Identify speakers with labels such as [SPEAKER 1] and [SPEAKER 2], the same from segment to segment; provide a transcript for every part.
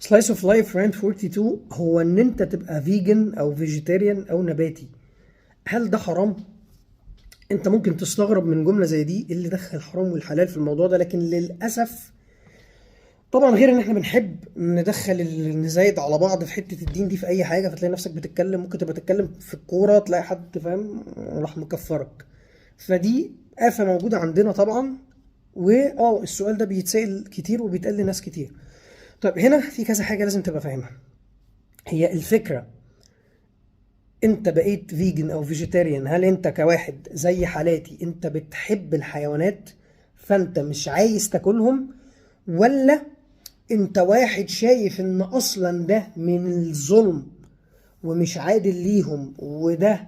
[SPEAKER 1] سلايس اوف لايف راند 42 هو ان انت تبقى فيجن او فيجيتيريان او نباتي. هل ده حرام؟ انت ممكن تستغرب من جمله زي دي، إيه اللي دخل الحرام والحلال في الموضوع ده؟ لكن للاسف طبعا غير ان احنا بنحب ندخل نزايد على بعض في حته الدين دي في اي حاجه، فتلاقي نفسك بتتكلم، ممكن تبقى تتكلم في الكوره تلاقي حد فاهم راح مكفرك. فدي آفة موجوده عندنا طبعا. السؤال ده بيتسأل كتير وبيتقال لناس كتير. طيب هنا في كذا حاجه لازم تبقى فاهمها. هي الفكره، انت بقيت فيجن او فيجيتيريان، هل انت كواحد زي حالاتي انت بتحب الحيوانات فانت مش عايز تاكلهم، ولا انت واحد شايف ان اصلا ده من الظلم ومش عادل ليهم، وده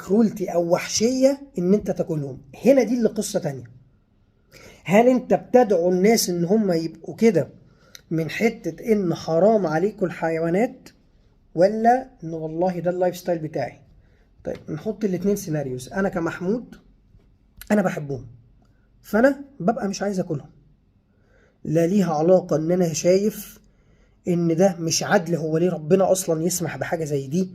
[SPEAKER 1] كرولتي او وحشية ان انت تاكلهم؟ هنا دي اللي قصة تانية. هل انت بتدعو الناس ان هم يبقوا كده من حتة ان حرام عليكم الحيوانات، ولا ان والله ده اللايف ستايل بتاعي؟ طيب نحط الاتنين سيناريوز. انا كمحمود انا بحبهم، فانا ببقى مش عايز اكلهم. لا ليها علاقة ان انا شايف ان ده مش عدل، هو ليه ربنا اصلا يسمح بحاجة زي دي،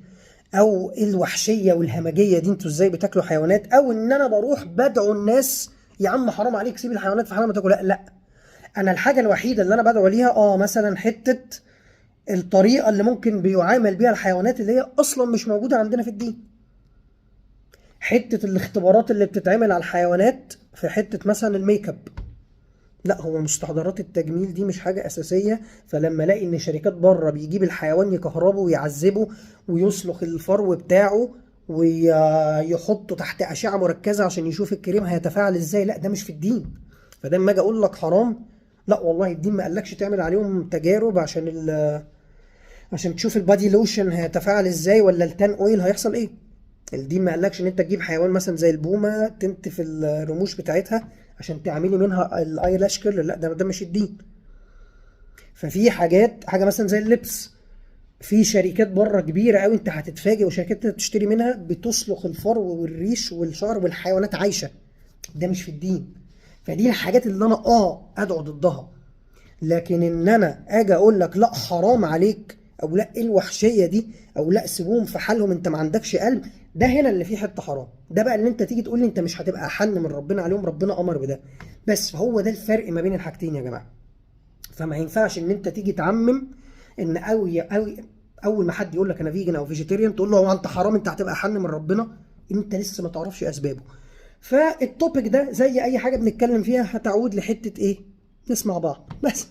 [SPEAKER 1] او الوحشية والهمجية دي، انتوا ازاي بتاكلوا حيوانات، او ان انا بروح بدعو الناس يا عم حرام عليك سيب الحيوانات في حالها ما تاكل. لا لا، انا الحاجة الوحيدة اللي انا بدعو ليها مثلا حتة الطريقة اللي ممكن بيعامل بيها الحيوانات اللي هي اصلا مش موجودة عندنا في الدين. حتة الاختبارات اللي بتتعمل على الحيوانات في حتة مثلا الميك اب، لا هو مستحضرات التجميل دي مش حاجة أساسية. فلما الاقي إن شركات بره بيجيب الحيوان يكهربه ويعذبه ويسلخ الفرو بتاعه ويحطه تحت أشعة مركزة عشان يشوف الكريم هيتفاعل إزاي، لا ده مش في الدين. فده لما أجي أقول لك حرام، لا والله الدين ما قالكش تعمل عليهم تجارب عشان تشوف البادي لوشن هيتفاعل إزاي ولا التان أويل هيحصل إيه. الدين ما قالكش ان انت تجيب حيوان مثلا زي البومه تنتف الرموش بتاعتها عشان تعملي منها الايلاش كيرلر، لا ده مش الدين. ففي حاجه مثلا زي اللبس، في شركات بره كبيره قوي انت هتتفاجئ، وشركات انت بتشتري منها بتسلخ الفرو والريش والشعر والحيوانات عايشه، ده مش في الدين. فدي الحاجات اللي انا ادعو ضدها. لكن ان انا اجي اقول لك لا حرام عليك، او لا ايه الوحشيه دي، او لا سيبوهم في حالهم انت ما عندكش قلب، ده هنا اللي فيه حته حرام. ده بقى ان انت تيجي تقول لي انت مش هتبقى احن من ربنا عليهم، ربنا امر بده. بس فهو ده الفرق ما بين الحاجتين يا جماعه. فما ينفعش ان انت تيجي تعمم ان اول ما حد يقول لك انا فيجن او فيجيتيريان تقول له هو انت حرام انت هتبقى احن من ربنا، انت لسه ما تعرفش اسبابه. فالتوبيك ده زي اي حاجه بنتكلم فيها هتعود لحته ايه؟ نسمع بعض بس.